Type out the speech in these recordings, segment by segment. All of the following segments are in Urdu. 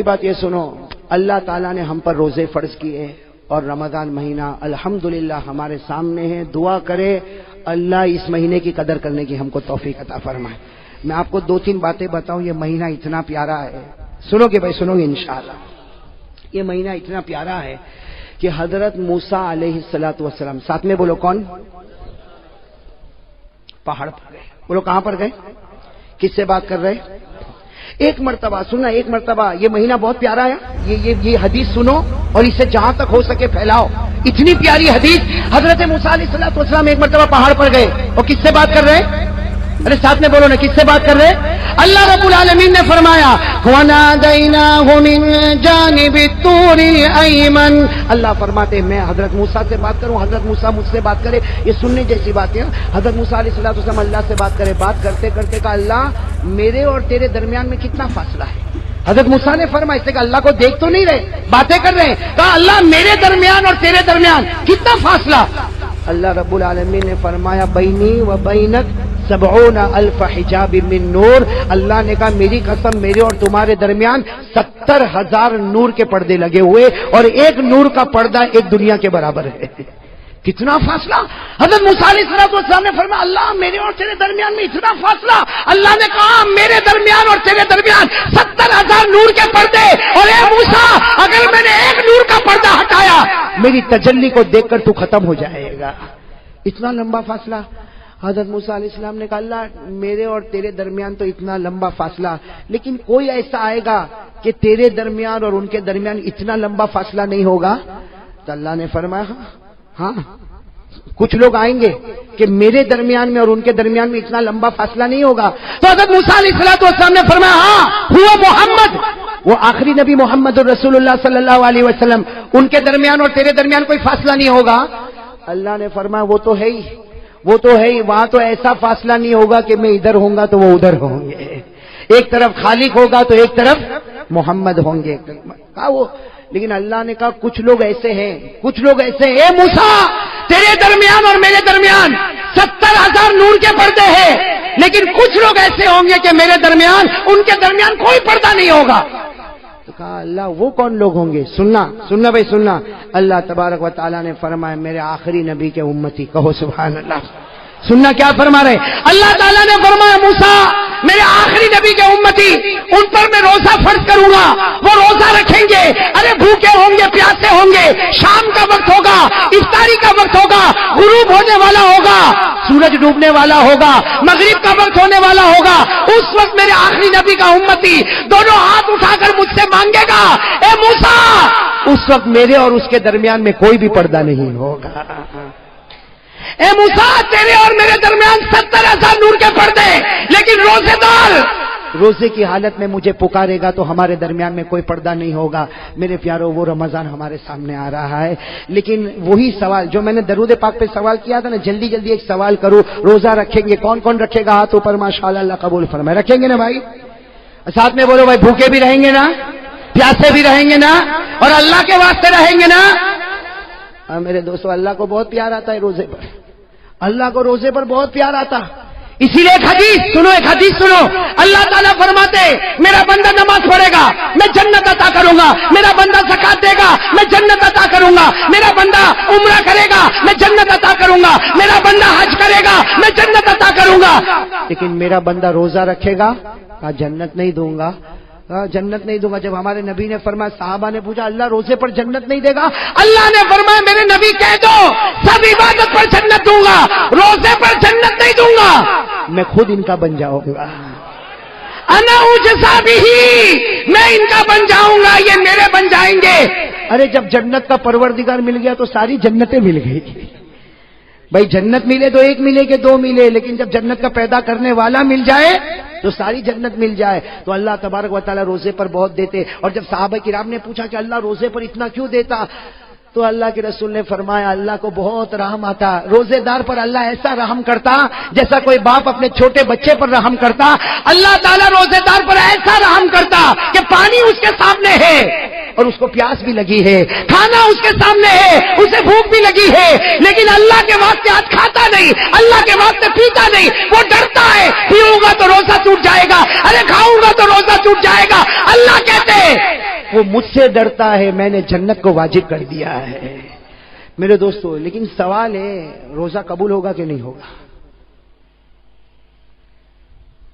بات یہ سنو، اللہ تعالیٰ نے ہم پر روزے فرض کیے اور رمضان مہینہ الحمدللہ ہمارے سامنے ہے. دعا کرے اللہ اس مہینے کی قدر کرنے کی ہم کو توفیق عطا فرمائے. میں آپ کو دو تین باتیں بتاؤں. یہ مہینہ اتنا پیارا ہے، سنو گے بھائی، سنو گے انشاءاللہ. یہ مہینہ اتنا پیارا ہے کہ حضرت موسیٰ علیہ السلام، ساتھ میں بولو کون؟ پہاڑ پر گئے. بولو کہاں پر گئے؟ کس سے بات کر رہے؟ ایک مرتبہ سننا، ایک مرتبہ. یہ مہینہ بہت پیارا ہے. یہ حدیث سنو اور اسے جہاں تک ہو سکے پھیلاؤ. اتنی پیاری حدیث. حضرت موسیٰ علیہ السلام ایک مرتبہ پہاڑ پر گئے اور کس سے بات کر رہے؟ ارے ساتھ میں بولو نا، کس سے بات کر رہے؟ اللہ رب العالمین نے فرمایا وَنَادَيْنَاهُ مِن جَانِبِ الطُّورِ الْأَيْمَنِ. اللہ فرماتے ہیں میں حضرت موسیٰ سے بات کروں، حضرت موسیٰ مجھ سے بات کرے. یہ سننے جیسی بات ہے. حضرت موسیٰ علیہ السلام اللہ سے بات کرے. بات کرتے کرتے کہا اللہ میرے اور تیرے درمیان میں کتنا فاصلہ ہے؟ حضرت موسیٰ نے فرمایا، اس سے کہا اللہ کو دیکھ تو نہیں رہے، باتیں کر رہے ہیں. کہا اللہ میرے درمیان اور تیرے درمیان کتنا فاصلہ؟ اللہ رب العالمین نے فرمایا بینی و بینک 70,000 حجاب من نور. اللہ نے کہا میری قسم میرے اور تمہارے درمیان 70,000 نور کے پردے لگے ہوئے اور ایک نور کا پردہ ایک دنیا کے برابر ہے. کتنا فاصلہ؟ حضرت موسیٰ علیہ السلام نے فرمایا اللہ میرے اور تیرے درمیان میں اتنا فاصلہ. اللہ نے کہا میرے درمیان اور تیرے درمیان 70,000 نور کے پردے. اور اے موسیٰ اگر میں نے ایک نور کا پردہ ہٹایا میری تجلی کو دیکھ کر تو ختم ہو جائے گا. اتنا لمبا فاصلہ. حضرت موسیٰ علیہ السلام نے کہا اللہ میرے اور تیرے درمیان تو اتنا لمبا فاصلہ، لیکن کوئی ایسا آئے گا کہ تیرے درمیان اور ان کے درمیان اتنا لمبا فاصلہ نہیں ہوگا؟ تو اللہ نے فرمایا ہاں کچھ لوگ آئیں گے کہ میرے درمیان میں اور ان کے درمیان میں اتنا لمبا فاصلہ نہیں ہوگا. تو حضرت موسیٰ علیہ السلام نے فرمایا ہاں ہوا محمد، وہ آخری نبی محمد الرسول اللہ صلی اللہ علیہ وسلم، ان کے درمیان اور تیرے درمیان کوئی فاصلہ نہیں ہوگا. اللہ نے فرمایا وہ تو ہے ہی، وہ تو ہے ہی. وہاں تو ایسا فاصلہ نہیں ہوگا کہ میں ادھر ہوں گا تو وہ ادھر ہوں گے. ایک طرف خالق ہوگا تو ایک طرف محمد ہوں گے. کہا وہ، لیکن اللہ نے کہا کچھ لوگ ایسے ہیں، کچھ لوگ ایسے ہیں. اے موسیٰ تیرے درمیان اور میرے درمیان 70,000 نور کے پردے ہیں، لیکن کچھ لوگ ایسے ہوں گے کہ میرے درمیان ان کے درمیان کوئی پردہ نہیں ہوگا. تو کہا اللہ وہ کون لوگ ہوں گے؟ سننا بھائی سننا. اللہ تبارک و تعالیٰ نے فرمایا میرے آخری نبی کے امتی. کہو سبحان اللہ. سننا کیا فرما رہے؟ اللہ تعالیٰ نے فرمایا موسیٰ میرے آخری نبی کے امتی ان پر میں روزہ فرض کروں گا. وہ روزہ رکھیں گے، ارے بھوکے ہوں گے، پیاسے ہوں گے. شام کا وقت ہوگا، افطاری کا وقت ہوگا، غروب ہونے والا ہوگا، سورج ڈوبنے والا ہوگا، مغرب کا وقت ہونے والا ہوگا. اس وقت میرے آخری نبی کا امتی دونوں ہاتھ اٹھا کر مجھ سے مانگے گا اے موسیٰ. اس وقت میرے اور اس کے درمیان میں کوئی بھی پردہ نہیں ہوگا. اے موسیٰ تیرے اور میرے درمیان 70,000 نور کے پردے، لیکن روزے دار روزے کی حالت میں مجھے پکارے گا تو ہمارے درمیان میں کوئی پردہ نہیں ہوگا. میرے پیارو وہ رمضان ہمارے سامنے آ رہا ہے، لیکن وہی سوال جو میں نے درود پاک پہ سوال کیا تھا نا، جلدی جلدی ایک سوال کروں. روزہ رکھیں گے کون کون رکھے گا؟ ہاتھ اوپر ماشاءاللہ، اللہ قبول فرمائے. رکھیں گے نا بھائی؟ ساتھ میں بولو بھائی بھوکے بھی رہیں گے نا، پیاسے بھی رہیں گے نا، اور اللہ کے واسطے رہیں گے نا. میرے دوستو اللہ کو بہت پیار آتا ہے روزے پر. اللہ کو روزے پر بہت پیار آتا. اسی لیے ایک حدیث سنو. اللہ تعالیٰ فرماتے میرا بندہ نماز پڑھے گا میں جنت عطا کروں گا، میرا بندہ زکات دے گا میں جنت عطا کروں گا، میرا بندہ عمرہ کرے گا میں جنت عطا کروں گا، میرا بندہ حج کرے گا میں جنت عطا کروں گا. لیکن میرا بندہ روزہ رکھے گا کہا جنت نہیں دوں گا، جنت نہیں دوں گا. جب ہمارے نبی نے فرمایا، صحابہ نے پوچھا اللہ روزے پر جنت نہیں دے گا؟ اللہ نے فرمایا میرے نبی کہہ دو سب عبادت پر جنت دوں گا، روزے پر جنت نہیں دوں گا. میں خود ان کا بن جاؤں گا. انا اجزا بہی، میں ان کا بن جاؤں گا، یہ میرے بن جائیں گے. ارے جب جنت کا پروردگار مل گیا تو ساری جنتیں مل گئی. بھائی جنت ملے تو ایک ملے کہ دو ملے، لیکن جب جنت کا پیدا کرنے والا مل جائے تو ساری جنت مل جائے. تو اللہ تبارک و تعالیٰ روزے پر بہت دیتے. اور جب صحابہ کرام نے پوچھا کہ اللہ روزے پر اتنا کیوں دیتا، تو اللہ کے رسول نے فرمایا اللہ کو بہت رحم آتا. روزے دار پر اللہ ایسا رحم کرتا جیسا کوئی باپ اپنے چھوٹے بچے پر رحم کرتا. اللہ تعالیٰ روزے دار پر ایسا رحم کرتا کہ پانی اس کے سامنے ہے اور اس کو پیاس بھی لگی ہے، کھانا اس کے سامنے ہے، اسے بھوک بھی لگی ہے، لیکن اللہ کے واسطے آج کھاتا نہیں، اللہ کے واسطے پیتا نہیں. وہ ڈرتا ہے پیوں گا تو روزہ ٹوٹ جائے گا، ارے کھاؤں گا تو روزہ ٹوٹ جائے گا. اللہ کہتے وہ مجھ سے ڈرتا ہے، میں نے جنت کو واجب کر دیا ہے۔ میرے دوستو، لیکن سوال ہے روزہ قبول ہوگا کہ نہیں ہوگا؟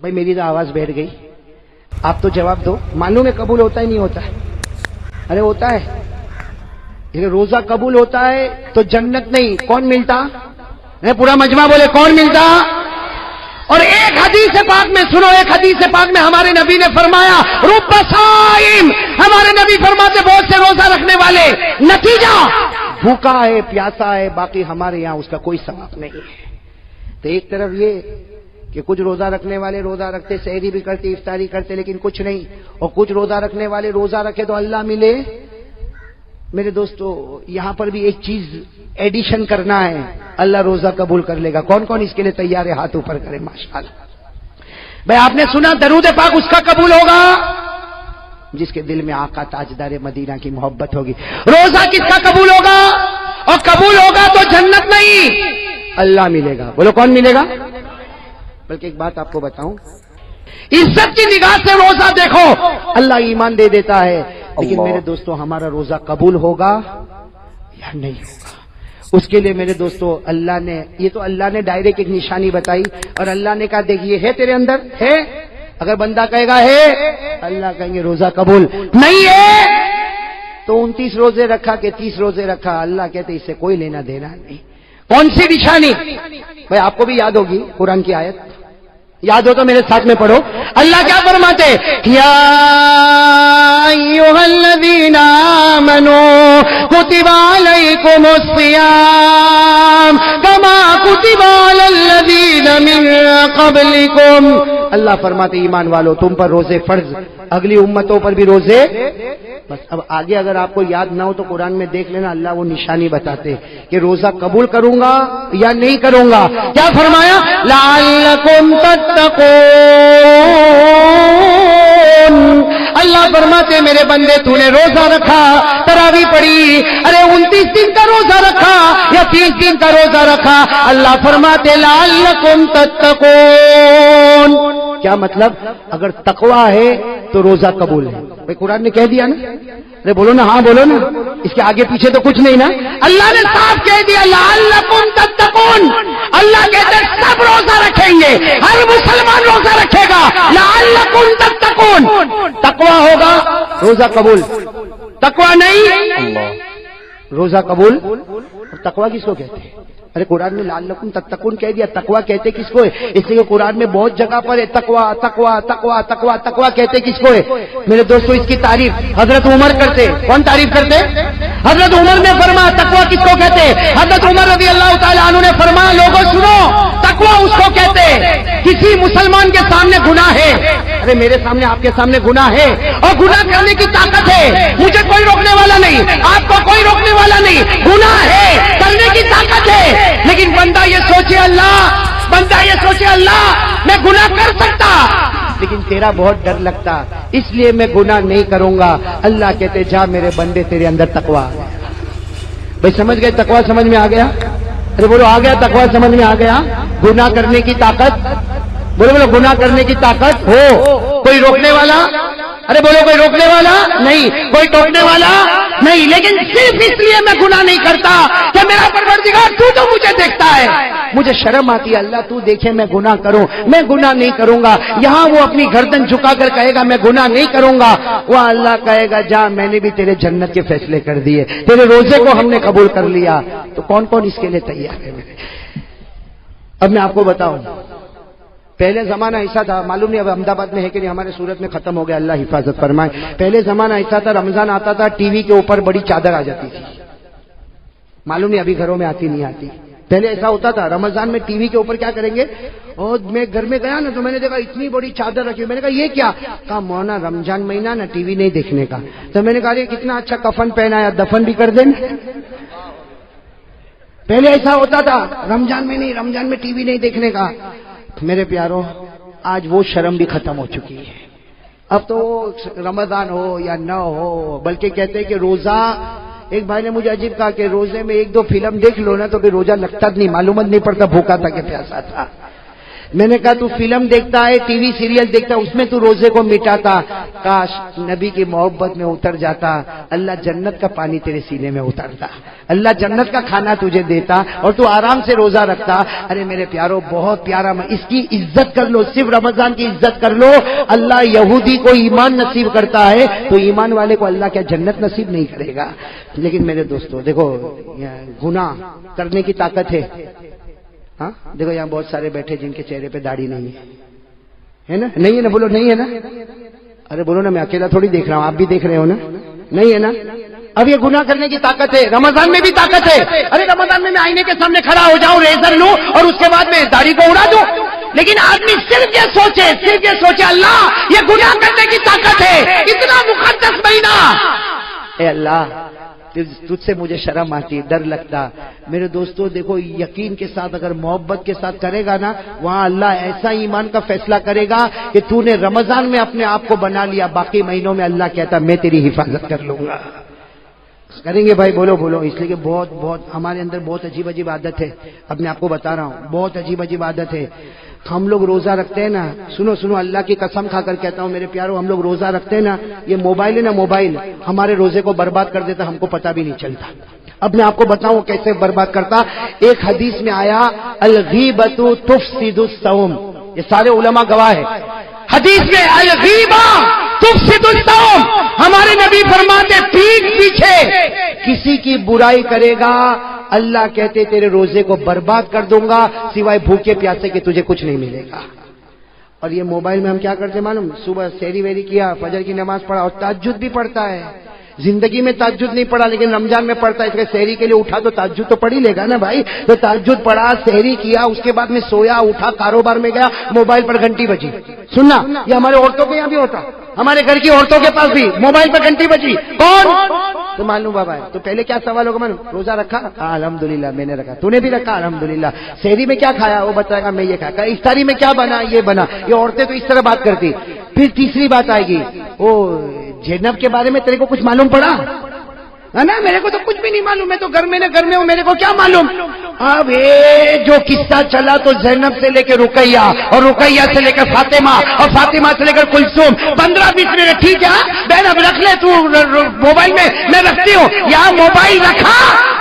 بھائی میری تو آواز بیٹھ گئی، آپ تو جواب دو۔ معلوم ہے قبول ہوتا ہی نہیں ہوتا ہے؟ ارے ہوتا ہے۔ روزہ قبول ہوتا ہے تو جنت نہیں، کون ملتا؟ پورا مجمع بولے کون ملتا؟ اور ایک حدیث پاک میں سنو، ایک حدیث پاک میں ہمارے نبی نے فرمایا رب صائم، ہمارے نبی فرماتے بہت سے روزہ رکھنے والے، نتیجہ بھوکا ہے، پیاسا ہے، باقی ہمارے یہاں اس کا کوئی ثواب نہیں ہے۔ تو ایک طرف یہ کہ کچھ روزہ رکھنے والے روزہ رکھتے، سحری بھی کرتے، افطاری کرتے، لیکن کچھ نہیں، اور کچھ روزہ رکھنے والے روزہ رکھے تو اللہ ملے۔ میرے دوستو، یہاں پر بھی ایک چیز ایڈیشن کرنا ہے، اللہ روزہ قبول کر لے گا۔ کون کون اس کے لیے تیار ہے؟ ہاتھ اوپر کرے ماشاءاللہ۔ بھائی آپ نے سنا درود پاک اس کا قبول ہوگا جس کے دل میں آقا تاجدار مدینہ کی محبت ہوگی۔ روزہ کس کا قبول ہوگا؟ اور قبول ہوگا تو جنت نہیں، اللہ ملے گا۔ بولو کون ملے گا؟ بلکہ ایک بات آپ کو بتاؤں، عزت کی نگاہ سے روزہ دیکھو، اللہ ایمان دے دیتا ہے، لیکن میرے دوستو ہمارا روزہ قبول ہوگا یا نہیں ہوگا؟ اس کے لیے میرے دوستو اللہ نے، یہ تو اللہ نے ڈائریکٹ ایک نشانی بتائی، اور اللہ نے کہا دیکھیے ہے تیرے اندر ہے، اگر بندہ کہے گا ہے، اللہ کہیں گے روزہ قبول، نہیں ہے تو 29 روزے رکھا کہ 30 روزے رکھا، اللہ کہتے اس سے کوئی لینا دینا نہیں۔ کون سی نشانی؟ بھائی آپ کو بھی یاد ہوگی قرآن کی آیت، یاد ہو تو میرے ساتھ میں پڑھو۔ اللہ کیا فرماتے؟ یا ایھا الذین آمنوا کتب علیکم الصیام کما کتب علی الذین من قبلکم۔ اللہ فرماتے ایمان والو تم پر روزے فرض، اگلی امتوں پر بھی روزے۔ بس اب آگے اگر آپ کو یاد نہ ہو تو قرآن میں دیکھ لینا، اللہ وہ نشانی بتاتے کہ روزہ قبول کروں گا یا نہیں کروں گا۔ کیا فرمایا؟ لعلکم تتقون۔ اللہ فرماتے میرے بندے تو نے روزہ رکھا، تراویح پڑھی، ارے 29 دن کا روزہ رکھا یا 30 دن کا روزہ رکھا، اللہ فرماتے لعلکم تتقون۔ کیا مطلب؟ اگر تقویٰ ہے تو روزہ قبول ہے۔ بھائی قرآن نے کہہ دیا نا، ارے بولو نا، ہاں بولو نا، اس کے آگے پیچھے تو کچھ نہیں نا، اللہ نے صاف کہہ دیا لعلکم تتقون۔ اللہ کہتے ہیں سب روزہ رکھیں گے، ہر مسلمان روزہ رکھے گا، لعلکم تتقون۔ تقویٰ ہوگا روزہ قبول، تقویٰ نہیں روزہ قبول۔ تقویٰ کس کو کہتے ہیں؟ ارے قرآن میں لعلکم تتقون کہہ دیا، تقویٰ کہتے کس کو ہے؟ اس لیے قرآن میں بہت جگہ پر ہے تقویٰ تقویٰ تقویٰ تقویٰ تقویٰ کہتے کس کو ہے؟ میرے دوستو اس کی تعریف حضرت عمر کرتے۔ کون تعریف کرتے؟ حضرت عمر نے فرمایا تقویٰ کس کو کہتے؟ حضرت عمر رضی اللہ تعالیٰ عنہ نے فرمایا لوگوں سنو، تقویٰ اس کو کہتے کسی مسلمان کے سامنے گناہ ہے، ارے میرے سامنے آپ کے سامنے گناہ ہے اور گناہ کرنے کی طاقت ہے، مجھے کوئی روکنے والا نہیں، آپ کو کوئی روکنے والا نہیں، گناہ ہے کرنے کی طاقت ہے، لیکن بندہ یہ سوچے اللہ میں گناہ کر سکتا لیکن تیرا بہت ڈر لگتا، اس لیے میں گناہ نہیں کروں گا۔ اللہ کہتے جا میرے بندے تیرے اندر تقویٰ۔ بھائی سمجھ گئے؟ تقویٰ سمجھ میں آ گیا؟ ارے بولو آ گیا؟ تقویٰ سمجھ میں آ گیا؟ گناہ کرنے کی طاقت، بولو گناہ کرنے کی طاقت ہو، کوئی روکنے والا، ارے بولو کوئی روکنے والا نہیں، کوئی ٹوکنے والا نہیں، لیکن صرف اس لیے میں گناہ نہیں کرتا کہ میرا پروردگار تو مجھے دیکھتا ہے، مجھے شرم آتی ہے اللہ تو دیکھے میں گناہ کروں، میں گناہ نہیں کروں گا۔ یہاں وہ اپنی گردن جھکا کر کہے گا میں گناہ نہیں کروں گا، وہ اللہ کہے گا جا میں نے بھی تیرے جنت کے فیصلے کر دیے، تیرے روزے کو ہم نے قبول کر لیا۔ تو کون کون اس کے لیے تیار ہے؟ اب میں آپ کو بتاؤں، پہلے زمانہ ایسا تھا، معلوم نہیں اب احمد آباد میں ہے کہ نہیں، ہمارے صورت میں ختم ہو گیا، اللہ حفاظت فرمائے۔ پہلے زمانہ ایسا تھا، رمضان آتا تھا ٹی وی کے اوپر بڑی چادر آ جاتی تھی، معلوم نہیں ابھی گھروں میں آتی نہیں آتی۔ پہلے ایسا ہوتا تھا رمضان میں ٹی وی کے اوپر کیا کریں گے، اور میں گھر میں گیا نا تو میں نے دیکھا اتنی بڑی چادر رکھی، میں نے کہا یہ کیا؟ کہا مونا رمضان مہینہ نا ٹی وی نہیں دیکھنے کا۔ تو میں نے کہا کتنا اچھا کفن پہنایا، دفن بھی کر دیں۔ پہلے ایسا ہوتا تھا رمضان میں نہیں، رمضان میں ٹی وی نہیں دیکھنے کا۔ میرے پیاروں آج وہ شرم بھی ختم ہو چکی ہے، اب تو رمضان ہو یا نہ ہو، بلکہ کہتے ہیں کہ روزہ، ایک بھائی نے مجھے عجیب کہا کہ روزے میں 1-2 فلم دیکھ لو نا تو پھر روزہ لگتا نہیں، معلومات نہیں پڑتا بھوکا تھا کہ پیاسا تھا۔ میں نے کہا تو فلم دیکھتا ہے، ٹی وی سیریل دیکھتا ہے، اس میں تو روزے کو مٹاتا، کاش نبی کی محبت میں اتر جاتا، اللہ جنت کا پانی تیرے سینے میں اترتا، اللہ جنت کا کھانا تجھے دیتا اور تو آرام سے روزہ رکھتا۔ ارے میرے پیارو بہت پیارا، اس کی عزت کر لو، صرف رمضان کی عزت کر لو۔ اللہ یہودی کو ایمان نصیب کرتا ہے تو ایمان والے کو اللہ کیا جنت نصیب نہیں کرے گا؟ لیکن میرے دوستو دیکھو، گناہ کرنے کی طاقت ہے۔ ہاں دیکھو یہاں بہت سارے بیٹھے جن کے چہرے پہ داڑھی نہیں ہے نا؟ نہیں ہے نا؟ بولو نہیں ہے نا؟ ارے بولو نا، میں اکیلا تھوڑی دیکھ رہا ہوں، آپ بھی دیکھ رہے ہو نا؟ نہیں ہے نا؟ اب یہ گناہ کرنے کی طاقت ہے، رمضان میں بھی طاقت ہے۔ ارے رمضان میں آئینے کے سامنے کھڑا ہو جاؤں، ریزر لوں اور اس کے بعد میں داڑھی کو اڑا دوں، لیکن آدمی صرف یہ سوچے اللہ یہ گناہ کرنے کی طاقت ہے، اتنا مقدس مہینہ، اے اللہ تجھ سے مجھے شرم آتی، ڈر لگتا۔ میرے دوستو دیکھو، یقین کے ساتھ اگر محبت کے ساتھ کرے گا نا، وہاں اللہ ایسا ایمان کا فیصلہ کرے گا کہ تو نے رمضان میں اپنے آپ کو بنا لیا، باقی مہینوں میں اللہ کہتا میں تیری حفاظت کر لوں گا۔ کریں گے بھائی؟ بولو بولو۔ اس لیے کہ بہت ہمارے اندر بہت عجیب عادت ہے، اپنے آپ کو بتا رہا ہوں، بہت عجیب عادت ہے۔ ہم لوگ روزہ رکھتے ہیں نا، سنو اللہ کی قسم کھا کر کہتا ہوں میرے پیارو، ہم لوگ روزہ رکھتے ہیں نا، یہ موبائل ہے نا، موبائل ہمارے روزے کو برباد کر دیتا، ہم کو پتہ بھی نہیں چلتا۔ اب میں آپ کو بتاؤں کیسے برباد کرتا۔ ایک حدیث میں آیا الغیبۃ تفسد الصوم، یہ سارے علماء گواہ ہیں، حدیث میں الغیبہ تفسد الصوم، ہمارے نبی فرماتے پیٹھ پیچھے کسی کی برائی کرے گا اللہ کہتے تیرے روزے کو برباد کر دوں گا، سوائے بھوکے پیاسے کہ تجھے کچھ نہیں ملے گا۔ اور یہ موبائل میں ہم کیا کرتے معلوم؟ صبح سحری ویری کیا، فجر کی نماز پڑھا اور تہجد بھی پڑھتا ہے۔ زندگی میں تہجد نہیں پڑھا لیکن رمضان میں پڑھتا ہے، اس کے سحری کے لیے اٹھا تو تہجد تو پڑھ ہی لے گا نا بھائی۔ تو تہجد پڑھا، سحری کیا، اس کے بعد میں سویا، اٹھا، کاروبار میں گیا، موبائل پر گھنٹی بجی۔ سننا، یہ ہمارے عورتوں کے یہاں بھی ہوتا، ہمارے گھر کی عورتوں کے پاس بھی موبائل پر گھنٹی بجی، کون تو معلوم بابا ہے۔ تو پہلے کیا سوال ہوگا معلوم؟ روزہ رکھا؟ ہاں الحمدللہ میں نے رکھا، تو نے بھی رکھا الحمدللہ۔ سحری میں کیا کھایا؟ وہ بتائے گا میں یہ کھایا۔ افطاری میں کیا بنا؟ یہ بنا۔ یہ عورتیں تو اس طرح بات کرتی۔ پھر تیسری بات آئے گی، وہ زینب کے بارے میں تیرے کو کچھ معلوم پڑا ہے نا؟ میرے کو تو کچھ بھی نہیں معلوم، میں تو گھر میں ہوں، میرے کو کیا معلوم؟ اب یہ جو قصہ چلا تو زینب سے لے کے رقیہ اور رقیہ سے لے کر فاطمہ اور فاطمہ سے لے کر کلثوم، 15-20 منٹ ٹھیک ہے بہن اب رکھ لے تو موبائل میں رکھتی ہوں، یہاں موبائل رکھا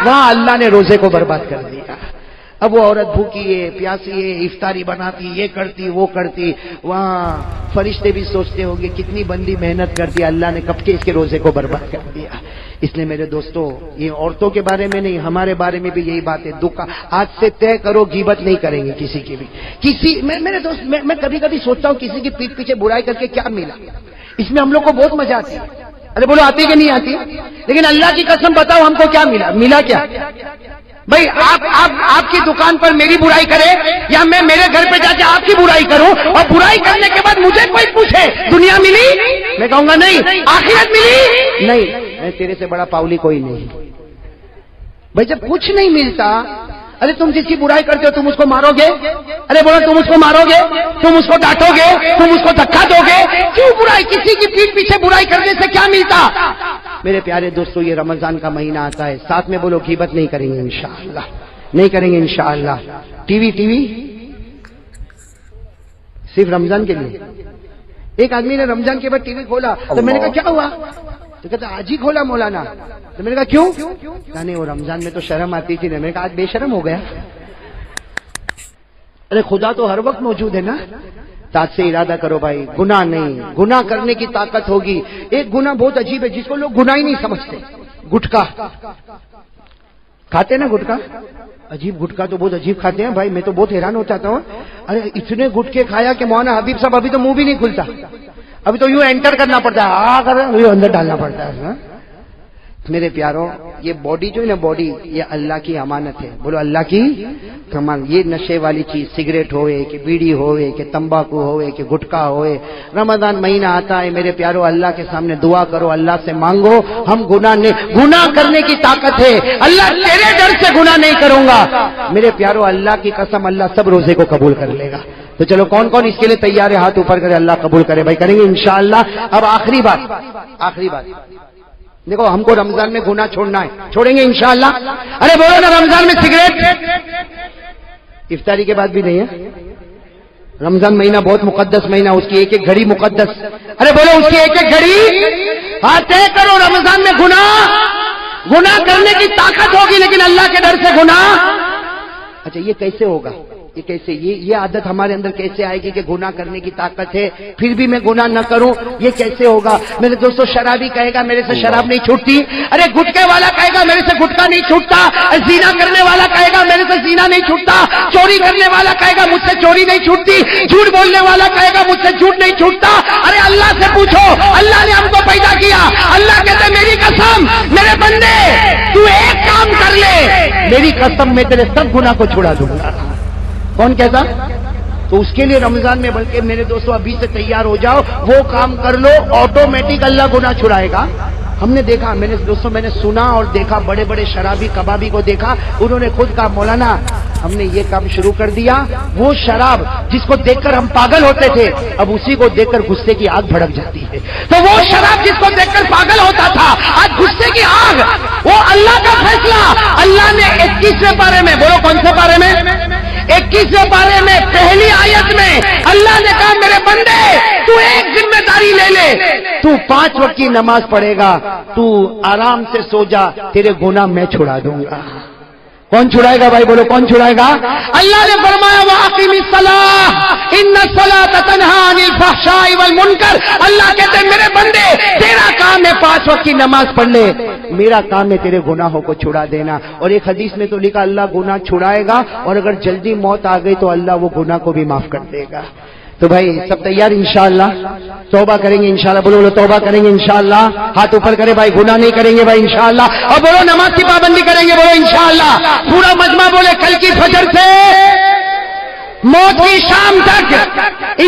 وہاں اللہ نے روزے کو برباد کر دیا۔ اب وہ عورت بھوکی ہے، پیاسی ہے، افطاری بناتی، یہ کرتی وہ کرتی، وہاں فرشتے بھی سوچتے ہوں گے کتنی بندی محنت کرتی، اللہ نے کب کے اس کے روزے کو برباد کر دیا۔ اس لیے میرے دوستو، یہ عورتوں کے بارے میں نہیں، ہمارے بارے میں بھی یہی بات ہے۔ دکھ آج سے طے کرو غیبت نہیں کریں گے کسی کی بھی۔ میرے دوست میں کبھی سوچتا ہوں کسی کی پیٹھ پیچھے برائی کر کے کیا ملا؟ اس میں ہم لوگ کو بہت مزہ آتی ہے۔ ارے بولو آتی کہ نہیں آتی؟ لیکن اللہ کی قسم بتاؤ ہم کو کیا ملا کیا؟ بھائی آپ کی دکان پر میری برائی کرے یا میں میرے گھر پہ جا کے آپ کی برائی کروں اور برائی کرنے کے بعد مجھے کوئی پوچھے دنیا ملی؟ میں کہوں گا نہیں۔ آخرت ملی؟ نہیں۔ میں تیرے سے بڑا پاؤلی کوئی نہیں۔ بھائی جب کچھ نہیں ملتا، ارے تم جس کی برائی کرتے ہو تم اس کو مارو گے؟ ارے بولو تم اس کو مارو گے؟ تم اس کو ڈانٹو گے؟ تم اس کو دھکا دو گے؟ کیوں برائی؟ کسی کی پیٹھ پیچھے برائی کرنے سے کیا ملتا؟ میرے پیارے دوستو، یہ رمضان کا مہینہ آتا ہے، ساتھ میں بولو غیبت نہیں کریں گے انشاءاللہ، نہیں کریں گے انشاءاللہ۔ ٹی وی صرف رمضان کے لیے۔ ایک آدمی نے رمضان کے بعد ٹی وی کھولا تو میں نے کہا کیا ہوا؟ تو کہتا آج ہی کھولا مولانا۔ تو میں نے کہا کیوں؟ کہا نہیں وہ رمضان میں تو شرم آتی تھی نا۔ میں نے کہا آج بے شرم ہو گیا؟ ارے خدا تو ہر وقت موجود ہے نا۔ تاج سے ارادہ کرو بھائی، گناہ نہیں، گناہ کرنے کی طاقت ہوگی۔ ایک گناہ بہت عجیب ہے جس کو لوگ گناہ ہی نہیں سمجھتے، گٹکا کھاتے نا، گٹکا عجیب، گٹکا تو بہت عجیب کھاتے ہیں بھائی، میں تو بہت حیران ہو جاتا ہوں۔ ارے اتنے گٹکے کھایا کہ مولانا حبیب صاحب ابھی تو منہ بھی نہیں کھلتا، ابھی تو یوں انٹر کرنا پڑتا ہے، اندر ڈالنا پڑتا ہے۔ میرے پیاروں، یہ باڈی جو ہے نا، باڈی یہ اللہ کی امانت ہے، بولو اللہ کی امانت۔ یہ نشے والی چیز سگریٹ ہوئے کہ بیڑی ہوئے کہ تمباکو ہوئے کہ گٹکا ہوئے، رمضان مہینہ آتا ہے میرے پیاروں، اللہ کے سامنے دعا کرو، اللہ سے مانگو ہم گناہ کرنے کی طاقت ہے، اللہ تیرے ڈر سے گناہ نہیں کروں گا۔ میرے پیاروں اللہ کی قسم اللہ سب روزے کو قبول کر لے گا۔ تو چلو کون کون اس کے لیے تیار ہے؟ ہاتھ اوپر کرے، اللہ قبول کرے بھائی، کریں گے انشاءاللہ۔ اب آخری بات دیکھو، ہم کو رمضان میں گناہ چھوڑنا ہے، چھوڑیں گے انشاءاللہ۔ ارے بولو نا، رمضان میں سگریٹ افطاری کے بعد بھی نہیں ہے، رمضان مہینہ بہت مقدس مہینہ، اس کی ایک ایک گھڑی مقدس. ارے بولو اس کی ایک ایک گھڑی. ہاں طے کرو رمضان میں گناہ کرنے کی طاقت ہوگی لیکن اللہ کے ڈر سے گناہ. اچھا یہ کیسے ہوگا؟ یہ کیسے یہ عادت ہمارے اندر کیسے آئے گی کہ گناہ کرنے کی طاقت ہے پھر بھی میں گناہ نہ کروں؟ یہ کیسے ہوگا؟ میرے دوستو شرابی کہے گا میرے سے شراب نہیں چھوٹتی. ارے گٹکے والا کہے گا میرے سے گٹکا نہیں چھوٹتا. زنا کرنے والا کہے گا میرے سے زنا نہیں چھوٹتا. چوری کرنے والا کہے گا مجھ سے چوری نہیں چھوٹتی. جھوٹ بولنے والا کہے گا مجھ سے جھوٹ نہیں چھوٹتا. ارے اللہ سے پوچھو، اللہ نے ہم کو پیدا کیا. اللہ کہتے میری قسم میرے بندے تو ایک کام کر لے، میری قسم میں تیرے سب گناہ کو چھڑا دوں گا. کون کہتا؟ تو اس کے لیے رمضان میں بلکہ میرے دوستوں ابھی سے تیار ہو جاؤ، وہ کام کر لو آٹومیٹک اللہ گناہ چھڑائے گا. ہم نے دیکھا، میں نے سنا اور دیکھا، بڑے بڑے شرابی کبابی کو دیکھا، انہوں نے خود کہا مولانا ہم نے یہ کام شروع کر دیا. وہ شراب جس کو دیکھ کر ہم پاگل ہوتے تھے اب اسی کو دیکھ کر غصے کی آگ بھڑک جاتی ہے. تو وہ شراب جس کو دیکھ کر پاگل ہوتا تھا آج غصے کی آگ. وہ اللہ کا فیصلہ. اللہ نے 21ویں پارے میں، بولو کون سے پارے میں؟ 21ویں پارے میں پہلی آیت میں اللہ نے کہا میرے بندے تو ایک ذمہ داری لے لے، تو 5 وقت کی نماز پڑھے گا، تو آرام سے سو جا، تیرے گناہ میں چھڑا دوں گا. کون چھڑائے گا بھائی؟ بولو کون چھڑائے گا؟ اللہ نے فرمایا وَأَقِمِ الصَّلَاةَ إِنَّ الصَّلَاةَ تَنْهَىٰ عَنِ الْفَحْشَاءِ وَالْمُنكَرِ. اللہ کہتے ہیں میرے بندے تیرا کام ہے 5 وقت کی نماز پڑھ لے، میرا کام ہے تیرے گناہوں کو چھڑا دینا. اور ایک حدیث میں تو لکھا اللہ گناہ چھڑائے گا اور اگر جلدی موت آ گئی تو اللہ وہ گناہ کو بھی معاف کر دے گا. تو بھائی سب تیار انشاءاللہ؟ توبہ کریں گے انشاءاللہ. بولو توبہ کریں گے انشاءاللہ. ہاتھ اوپر کرے بھائی، گناہ نہیں کریں گے بھائی انشاءاللہ. اور بولو نماز کی پابندی کریں گے، بولو انشاءاللہ. پورا مجمع بولے کل کی فجر سے موت کی شام تک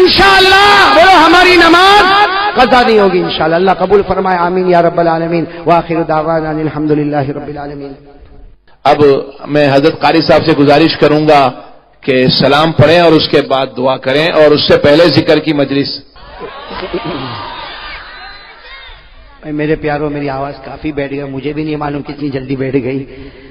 انشاءاللہ بولو ہماری نماز قضا نہیں ہوگی انشاءاللہ. اللہ قبول فرمائے، آمین یا رب العالمین. وآخر دعوانا الحمدللہ رب العالمین. اب میں حضرت قاری صاحب سے گزارش کروں گا کہ سلام پڑھیں اور اس کے بعد دعا کریں، اور اس سے پہلے ذکر کی مجلس. میرے پیاروں میری آواز کافی بیٹھ گئی، مجھے بھی نہیں معلوم کتنی جلدی بیٹھ گئی.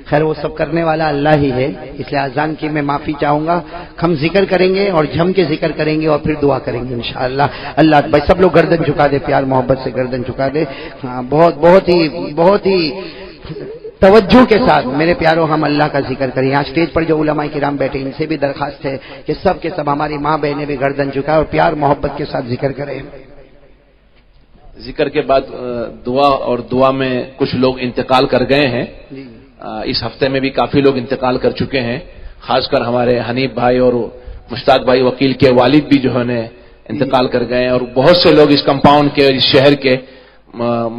خیر وہ سب کرنے والا اللہ ہی ہے، اس لیے اذان کی میں معافی چاہوں گا. ہم ذکر کریں گے اور جم کے ذکر کریں گے اور پھر دعا کریں گے انشاءاللہ. اللہ بھائی سب لوگ گردن جھکا دے، پیار محبت سے گردن جھکا دے. ہاں بہت ہی توجہ کے ساتھ میرے پیاروں ہم اللہ کا ذکر کریں. یہاں اسٹیج پر جو علماء کرام بیٹھے ان سے بھی درخواست ہے کہ سب کے سب ہماری ماں بہنیں بھی گردن جھکائیں اور پیار محبت کے ساتھ ذکر کریں. ذکر کے بعد دعا، اور دعا میں کچھ لوگ انتقال کر گئے ہیں. اس ہفتے میں بھی کافی لوگ انتقال کر چکے ہیں، خاص کر ہمارے حنیف بھائی اور مشتاق بھائی وکیل کے والد بھی جو ہے انتقال کر گئے ہیں. اور بہت سے لوگ اس کمپاؤنڈ کے اور اس شہر کے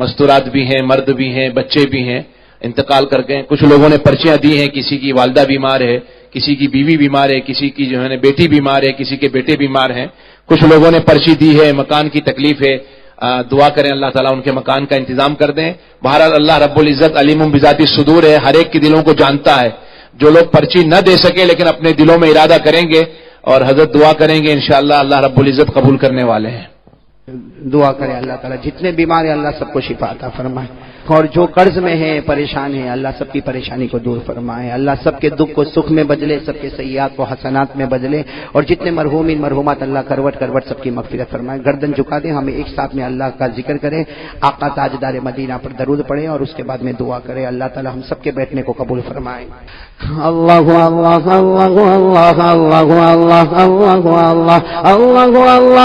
مزدورات بھی ہیں، مرد بھی ہیں، بچے بھی ہیں، انتقال کر گئے. کچھ لوگوں نے پرچیاں دی ہیں، کسی کی والدہ بیمار ہے، کسی کی بیوی بیمار ہے، کسی کی جو ہے بیٹی بیمار ہے، کسی کے بیٹے بیمار ہیں. کچھ لوگوں نے پرچی دی ہے، مکان کی تکلیف ہے. دعا کریں اللہ تعالیٰ ان کے مکان کا انتظام کر دیں. بہرحال اللہ رب العزت علیم بذات الصدور ہے، ہر ایک کے دلوں کو جانتا ہے. جو لوگ پرچی نہ دے سکے لیکن اپنے دلوں میں ارادہ کریں گے اور حضرت دعا کریں گے انشاءاللہ اللہ رب العزت قبول کرنے والے ہیں. دعا کریں اللہ تعالیٰ جتنے بیمار ہیں اللہ سب کو شفا عطا فرمائے، اور جو قرض میں ہیں پریشان ہیں اللہ سب کی پریشانی کو دور فرمائے. اللہ سب کے دکھ کو سکھ میں بدلے، سب کے سیئات کو حسنات میں بدلے، اور جتنے مرحومین مرحومات اللہ کروٹ کروٹ سب کی مغفرت فرمائے. گردن جھکا دیں، ہمیں ایک ساتھ میں اللہ کا ذکر کریں، آقا تاجدار مدینہ پر درود پڑھیں اور اس کے بعد میں دعا کریں. اللہ تعالیٰ ہم سب کے بیٹھنے کو قبول فرمائے. اللہ اللہ اللہ اللہ اللہ اللہ اللہ اللہ اللہ اللہ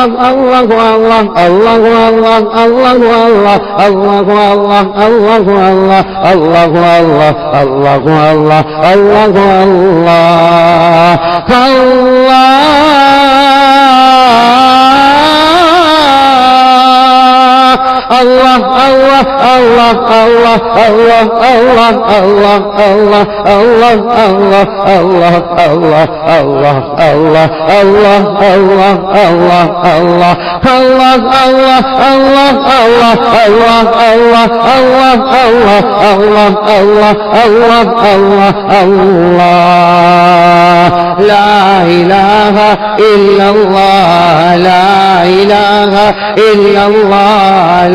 اللہ اللہ اللہ لا الہ الا اللہ لا الہ الا اللہ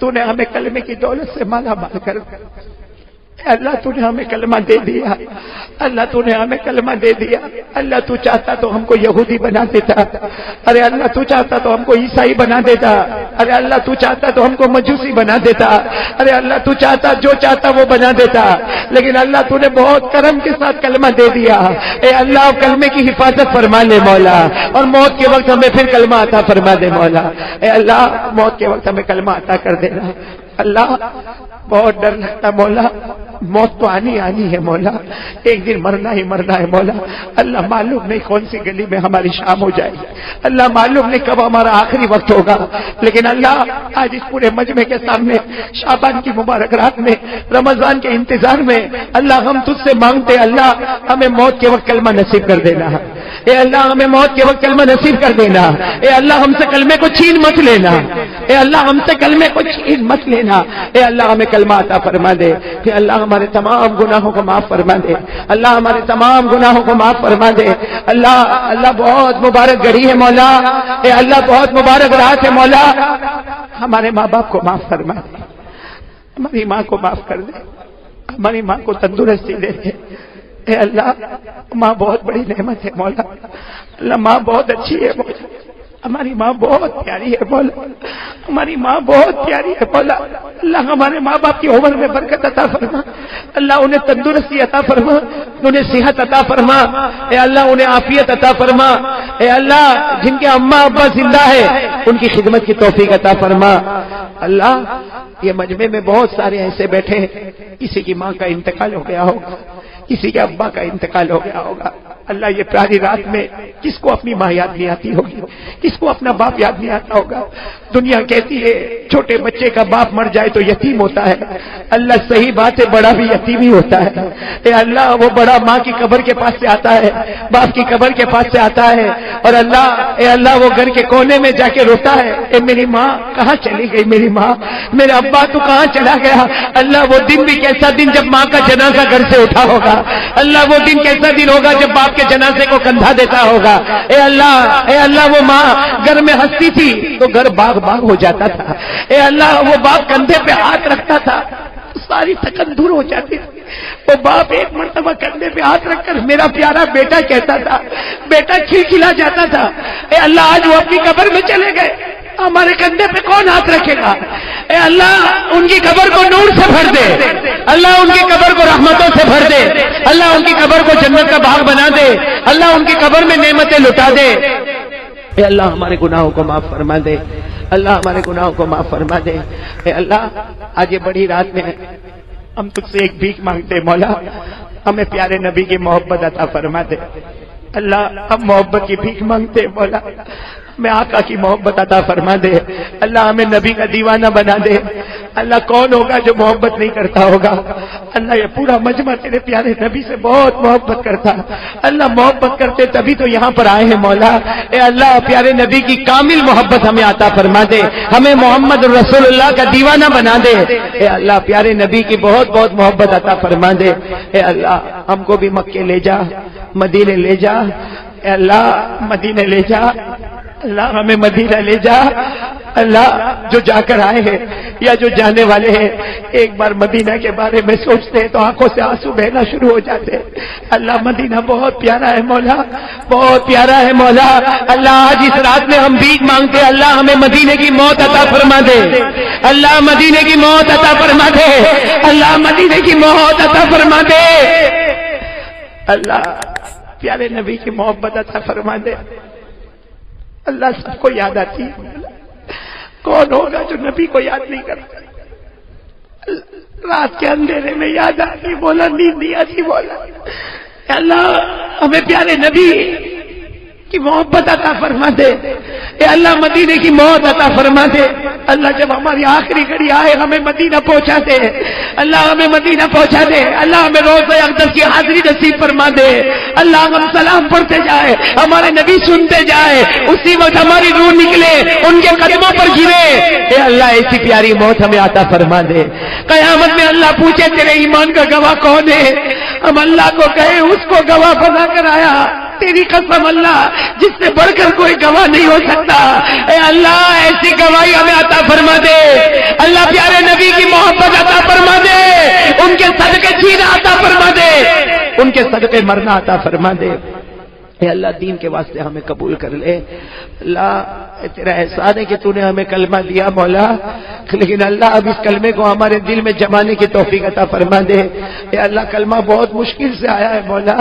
تو نے ہمیں کلمے کی دولت سے مالا مال کر دیا۔ اللہ تو نے ہمیں کلمہ دے دیا، اللہ تو نے ہمیں کلمہ دے دیا۔ اللہ تو چاہتا تو ہم کو یہودی بنا دیتا، ارے اللہ تو چاہتا تو ہم کو عیسائی بنا دیتا، ارے اللہ تو چاہتا تو ہم کو مجوسی بنا دیتا، ارے اللہ تو چاہتا جو چاہتا وہ بنا دیتا، لیکن اللہ تو نے بہت کرم کے ساتھ کلمہ دے دیا۔ اے اللہ کلمے کی حفاظت فرما لے مولا، اور موت کے وقت ہمیں پھر کلمہ عطا فرما دے مولا۔ اے اللہ موت کے وقت ہمیں کلمہ عطا کر دینا۔ اللہ بہت ڈر لگتا مولا، موت تو آنی ہے مولا، ایک دن مرنا ہی مرنا ہے مولا۔ اللہ معلوم نہیں کون سی گلی میں ہماری شام ہو جائے گی، اللہ معلوم نہیں کب ہمارا آخری وقت ہوگا، لیکن اللہ آج اس پورے مجمع کے سامنے شعبان کی مبارک رات میں، رمضان کے انتظار میں اللہ ہم تجھ سے مانگتے اللہ ہمیں موت کے وقت کلمہ نصیب کر دینا، اے اللہ ہمیں موت کے وقت کلمہ نصیب کر دینا، اے اللہ ہم سے کلمے کو چھین مت لینا، اے اللہ ہم سے کلمے کو چھین مت لینا، اے اللہ ہمیں کلمہ عطا فرما دے، کہ اللہ ہمارے تمام گناہوں کو معاف فرما دے، اللہ ہمارے تمام گناہوں کو معاف فرما دے۔ اللہ بہت مبارک گھڑی ہے مولا، اے اللہ بہت مبارک رات ہے مولا، ہمارے ماں باپ کو معاف فرما دے، ہماری ماں کو معاف کر دے، ہماری ماں کو تندرستی دے دے۔ اے اللہ ماں بہت بڑی نعمت ہے مولا، اللہ ماں بہت اچھی ہے مولا، ہماری ماں بہت پیاری ہے مولا، ہماری ماں بہت پیاری ہے مولا۔ اللہ ہمارے ماں باپ کی عمر میں برکت عطا فرما، اللہ انہیں تندرستی عطا فرما، انہیں صحت عطا فرما، اے اللہ انہیں عافیت عطا فرما، اے اللہ جن کے اماں ابا زندہ ہے ان کی خدمت کی توفیق عطا فرما۔ اللہ یہ مجمع میں بہت سارے ایسے بیٹھے ہیں، کسی کی ماں کا انتقال ہو گیا ہوگا، کسی کے ابا کا انتقال ہو گیا ہوگا، اللہ یہ پیاری رات میں کس کو اپنی ماں یاد نہیں آتی ہوگی، کس کو اپنا باپ یاد نہیں آتا ہوگا۔ دنیا کہتی ہے چھوٹے بچے کا باپ مر جائے تو یتیم ہوتا ہے، اللہ صحیح بات ہے بڑا بھی یتیم ہی ہوتا ہے۔ اے اللہ وہ بڑا ماں کی قبر کے پاس سے آتا ہے، باپ کی قبر کے پاس سے آتا ہے، اور اللہ اے اللہ وہ گھر کے کونے میں جا کے روتا ہے، اے میری ماں کہاں چلی گئی، میری ماں، میرا ابا تو کہاں چلا گیا۔ اللہ وہ دن بھی کیسا دن جب ماں کا جنازہ گھر سے اٹھا ہوگا، اللہ وہ دن کیسا دن ہوگا جب باپ کے جنازے کو کندھا دیتا ہوگا۔ اے اللہ وہ ماں گھر میں ہنستی تھی تو گھر باغ باغ ہو جاتا تھا، اے اللہ وہ باپ کندھے پہ ہاتھ رکھتا تھا ساری تھکن دور ہو جاتی تھی۔ وہ باپ ایک مرتبہ کندھے پہ ہاتھ رکھ کر میرا پیارا بیٹا کہتا تھا، بیٹا کھلکھلا جاتا تھا۔ اے اللہ آج وہ اپنی قبر میں چلے گئے، ہمارے کندھے پہ کون ہاتھ رکھے گا؟ اے اللہ ان کی قبر کو نور سے بھر دے، اللہ ان کی قبر کو رحمتوں سے بھر دے، اللہ ان کی قبر کو جنت کا باغ بنا دے، اللہ ان کی قبر میں نعمتیں لٹا دے۔ اے اللہ ہمارے گناہوں کو معاف فرما دے، اللہ ہمارے گناہوں کو معاف فرما دے۔ اے اللہ آج یہ بڑی رات میں ہم تجھ سے ایک بھیک مانگتے مولا، ہمیں پیارے نبی کی محبت عطا فرما دے۔ اللہ ہم محبت کی بھیک مانگتے مولا، ہمیں آقا کی محبت عطا فرما دے، اللہ ہمیں نبی کا دیوانہ بنا دے۔ اللہ کون ہوگا جو محبت نہیں کرتا ہوگا؟ اللہ یہ پورا مجمع تیرے پیارے نبی سے بہت محبت کرتا، اللہ محبت کرتے تبھی تو یہاں پر آئے ہیں مولا۔ اے اللہ پیارے نبی کی کامل محبت ہمیں عطا فرما دے، ہمیں محمد رسول اللہ کا دیوانہ بنا دے۔ اے اللہ پیارے نبی کی بہت بہت محبت عطا فرما دے۔ اے اللہ ہم کو بھی مکے لے جا، مدینے لے جا، اے اللہ مدینے لے جا، اللہ ہمیں مدینہ لے جا۔ اللہ جو جا کر آئے ہیں یا جو جانے والے ہیں ایک بار مدینہ کے بارے میں سوچتے ہیں تو آنکھوں سے آنسو بہنا شروع ہو جاتے ہیں۔ اللہ مدینہ بہت پیارا ہے مولا، بہت پیارا ہے مولا۔ اللہ آج اس رات میں ہم بھیک مانگتے ہیں، اللہ ہمیں مدینے کی موت عطا فرما دے، اللہ مدینے کی موت عطا فرما دے، اللہ مدینے کی موت عطا فرما دے۔ اللہ پیارے نبی کی محبت عطا فرما دے۔ اللہ سب کو یاد آتی ہے، کون ہوگا جو نبی کو یاد نہیں کرتا؟ رات کے اندھیرے میں یاد آتی بولا، نیند نہیں آتی بولا۔ اللہ ہمیں پیارے نبی کی محبت عطا فرما دے، اے اللہ مدینے کی موت عطا فرما دے۔ اللہ جب ہماری آخری گھڑی آئے ہمیں مدینہ پہنچا دے، اللہ ہمیں مدینہ پہنچا دے، اللہ ہمیں روزہ اقدس کی حاضری نصیب فرما دے۔ اللہ ہم سلام پڑھتے جائے، ہمارے نبی سنتے جائے، اسی وقت ہماری روح نکلے ان کے قدموں پر گرے۔ اے اللہ ایسی پیاری موت ہمیں عطا فرما دے۔ قیامت میں اللہ پوچھے تیرے ایمان کا گواہ کون ہے؟ ہم اللہ کو کہے اس کو گواہ بنا کر آیا، تیری قسم اللہ جس سے بڑھ کر کوئی گواہ نہیں ہو سکتا، اے اللہ ایسی گواہی ہمیں عطا فرما دے، اللہ پیارے نبی کی محبت عطا فرما دے، ان کے صدقے جینا عطا فرما دے، ان کے صدقے مرنا عطا فرما دے۔ اے اللہ دین کے واسطے ہمیں قبول کر لے، اللہ تیرا احسان ہے کہ تو نے ہمیں کلمہ دیا مولا، لیکن اللہ اب اس کلمے کو ہمارے دل میں جمانے کی توفیق عطا فرما دے۔ اے اللہ کلمہ بہت مشکل سے آیا ہے مولا،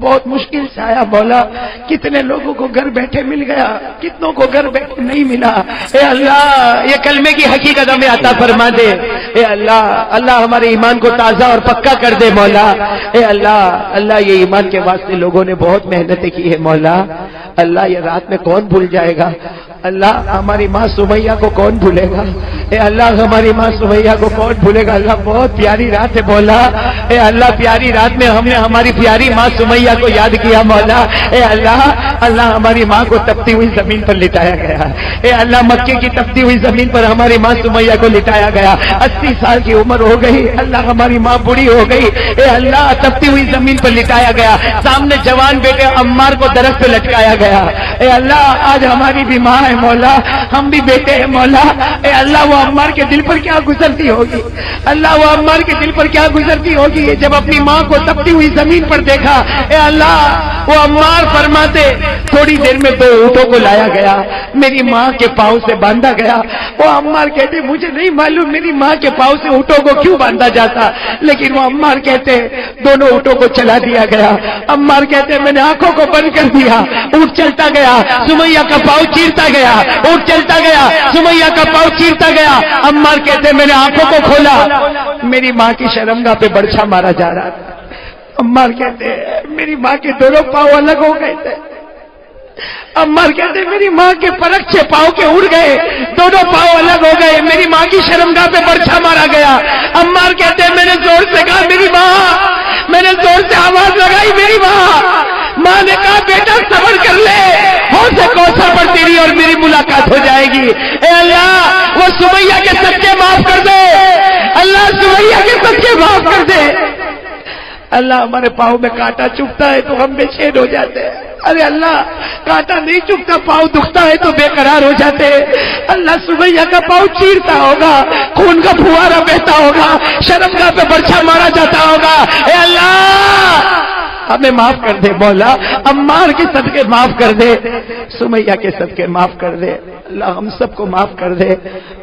بہت مشکل سے آیا مولا، کتنے لوگوں کو گھر بیٹھے مل گیا، کتنوں کو گھر بیٹھے نہیں ملا، اے اللہ یہ کلمے کی حقیقت ہمیں عطا فرما دے۔ اے اللہ اللہ ہمارے ایمان کو تازہ اور پکا کر دے مولا۔ اے اللہ اللہ یہ ایمان کے واسطے لوگوں نے بہت محنتیں کی ہے مولا، اللہ یہ رات میں کون بھول جائے گا، اللہ ہماری ماں سمیہ کو کون بھولے گا، اے اللہ ہماری ماں سمیہ کو کون بھولے گا، اللہ بہت پیاری رات ہے مولا، اے اللہ پیاری رات میں ہم نے ہماری پیاری ماں سمیہ کو یاد کیا مولا، اے اللہ اللہ ہماری ماں کو تپتی ہوئی زمین پر لٹایا گیا، اے اللہ مکے کی تپتی ہوئی زمین پر ہماری ماں سمیہ کو لٹایا گیا، 80 سال کی عمر ہو گئی، اللہ ہماری ماں بوڑھی ہو گئی، اے اللہ تپتی ہوئی زمین پر لٹایا گیا، سامنے جوان بیٹے عمار کو درخت پہ لٹکایا گیا، اے اللہ آج ہماری بھی ماں ہے مولا، ہم بھی بیٹے ہیں مولا، اے اللہ وہ عمار کے دل پر کیا گزرتی ہوگی، اللہ وہ عمار کے دل پر کیا گزرتی ہوگی جب اپنی ماں کو تپتی ہوئی زمین پر دیکھا، اے اللہ وہ عمار فرماتے تھوڑی دیر میں 2 اونٹوں کو لایا گیا، میری ماں کے پاؤں سے باندھا گیا، وہ عمار کہتے مجھے نہیں معلوم میری ماں کے پاؤں سے اونٹوں کو کیوں باندھا جاتا، لیکن وہ عمار کہتے دونوں اونٹوں کو چلا دیا گیا، عمار کہتے میں نے آنکھوں کو بند کر دیا، اونٹ چلتا گیا، سمیہ کا پاؤں چیرتا گیا، اونٹ چلتا گیا، سمیہ کا پاؤں چیرتا گیا، عمار کہتے میں نے آنکھوں کو کھولا، میری ماں کی شرمگاہ پہ برچھا مارا جا رہا تھا، عمار کہتے میری ماں کے دونوں پاؤں الگ ہو گئے تھے، عمار کہتے میری ماں کے پرکچے پاؤں کے اڑ گئے، دونوں پاؤں الگ ہو گئے، میری ماں کی شرمگاہ پہ برچھا مارا گیا، عمار کہتے میں نے زور سے کہا میری ماں، میں نے زور سے آواز لگائی میری ماں نے کہا بیٹا صبر کر لے، ہو سے کوسا پر تیری اور میری ملاقات ہو جائے گی، اے اللہ وہ سمیہ کے صدقے معاف کر دے، اللہ سمیہ کے صدقے معاف کر دے، اللہ ہمارے پاؤں میں کانٹا چبھتا ہے تو ہم بے چین ہو جاتے ہیں، ارے اللہ کانٹا نہیں چبھتا پاؤں دکھتا ہے تو بے قرار ہو جاتے ہیں، اللہ سمیہ کا پاؤں چیرتا ہوگا، خون کا پھوارا بہتا ہوگا، شرمگاہ پہ برچھا مارا جاتا ہوگا، اے اللہ ہمیں معاف کر دے مولا، عمار کے صدقے معاف کر دے، سمیہ کے صدقے معاف کر دے، اللہ ہم سب کو معاف کر دے،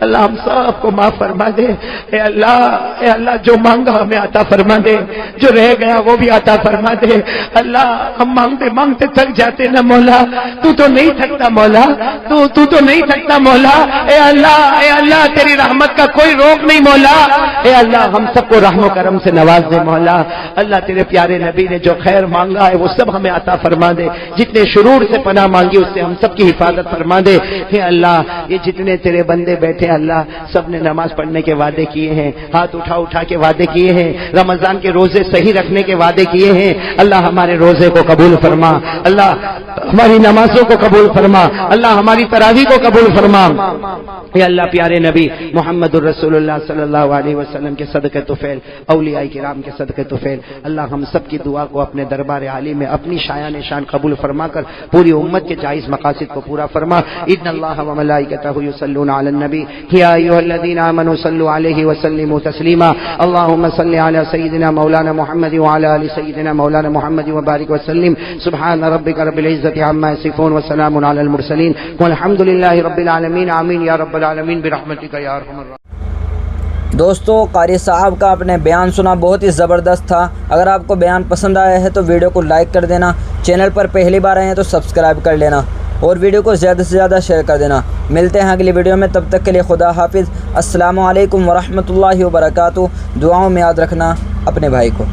اللہ ہم سب کو معاف فرما دے، اے اللہ جو مانگا ہمیں عطا فرما دے، جو رہ گیا وہ بھی عطا فرما دے، اللہ ہم مانگتے مانگتے تھک جاتے نا مولا، تو نہیں تھکتا مولا، تو نہیں تھکتا مولا، اے اللہ تیری رحمت کا کوئی روک نہیں مولا، اے اللہ ہم سب کو رحم و کرم سے نواز دے مولا، اللہ تیرے پیارے نبی نے جو خیر مانگا ہے وہ سب ہمیں عطا فرما دے، جتنے شرور سے پناہ مانگی اس سے ہم سب کی حفاظت فرما دے، اے اللہ یہ جتنے تیرے بندے بیٹھے اللہ سب نے نماز پڑھنے کے وعدے کیے ہیں، ہاتھ اٹھا کے وعدے کیے ہیں، رمضان کے روزے صحیح رکھنے کے وعدے کیے ہیں، اللہ ہمارے روزے کو قبول فرما، اللہ ہماری نمازوں کو قبول فرما، اللہ ہماری تراویح کو قبول فرما، اے اللہ پیارے نبی محمد الرسول اللہ صلی اللہ علیہ وسلم کے صدقے طفیل، اولیاء کرام کے صدقے طفیل، اللہ ہم سب کی دعا کو اپنے دربار عالی میں اپنی شایان شان قبول فرما کر پوری امت کے جائز مقاصد کو پورا فرما، ان اللہ و ملائکتہ یصلون علی النبی یا ایھا الذین آمنوا صلوا علیہ وسلموا تسلیما، اللهم صل علی سیدنا مولانا محمد وعلی آل سیدنا مولانا محمد وبارک وسلم، سبحان ربک رب العزۃ عما یصفون وسلام علی المرسلین والحمد للہ رب العالمین، آمین یا رب العالمین برحمتک یا ارحم الراحمین۔ دوستو قاری صاحب کا آپ نے بیان سنا، بہت ہی زبردست تھا۔ اگر آپ کو بیان پسند آیا ہے تو ویڈیو کو لائک کر دینا، چینل پر پہلی بار آئے ہیں تو سبسکرائب کر لینا اور ویڈیو کو زیادہ سے زیادہ شیئر کر دینا۔ ملتے ہیں اگلی ویڈیو میں، تب تک کے لیے خدا حافظ، السلام علیکم ورحمۃ اللہ وبرکاتہ۔ دعاؤں میں یاد رکھنا اپنے بھائی کو۔